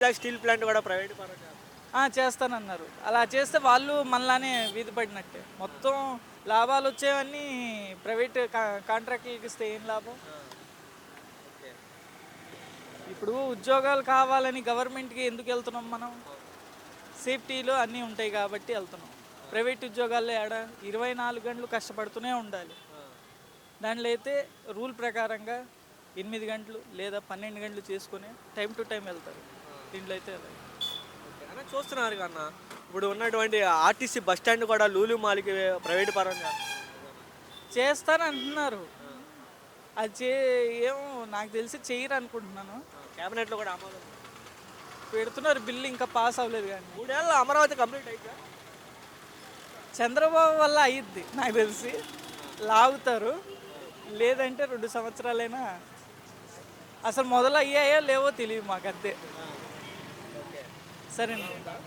Steel plant కూడా private పరం చేస్తానన్నారు. అలా చేస్తే వాళ్ళు మనలానే వీధి పడినట్టే. మొత్తం లాభాలు వచ్చేవన్నీ ప్రైవేట్ కాంట్రాక్టులకి ఇస్తే ఏం లాభం? ఓకే. ఇప్పుడు ఉద్యోగాలు కావాలని గవర్నమెంట్‌కి ఎందుకు వెళ్తున్నాం మనం? సేఫ్టీలు అన్నీ ఉంటాయి కాబట్టి వెళ్తున్నాం. ప్రైవేట్ ఉద్యోగాల్లో ఏడ 24 గంటలు కష్టపడుతూనే ఉండాలి. దాంట్లో అయితే రూల్ ప్రకారంగా 8 గంటలు లేదా 12 గంటలు చేసుకొని టైం టు టైం వెళ్తారు. దీంట్లో అయితే అలా. ఓకే. అన్న చూస్తున్నారు అన్న ఇప్పుడు ఉన్నటువంటి ఆర్టీసీ బస్ స్టాండ్ కూడా లూలు మాల్‌కి ప్రైవేట్ పరం చేస్తానంటున్నారు. అది ఏమో నాకు తెలిసి చెయ్యరు అనుకుంటున్నాను. క్యాబినెట్‌లో కూడా ఆమోదం. పెడుతున్నారు, బిల్లు ఇంకా పాస్ అవ్వలేదు కానీ. 3 ఏళ్లలో అమరావతి కంప్లీట్ అయిద్దా? చంద్రబాబు వల్ల అయ్యిద్ది నాకు తెలిసి. లాగుతారు, లేదంటే 2 సంవత్సరాలైనా. అసలు మొదలు అయ్యాయో లేవో తెలియదు మాకు అంతే. ఓకే. సరేనండి.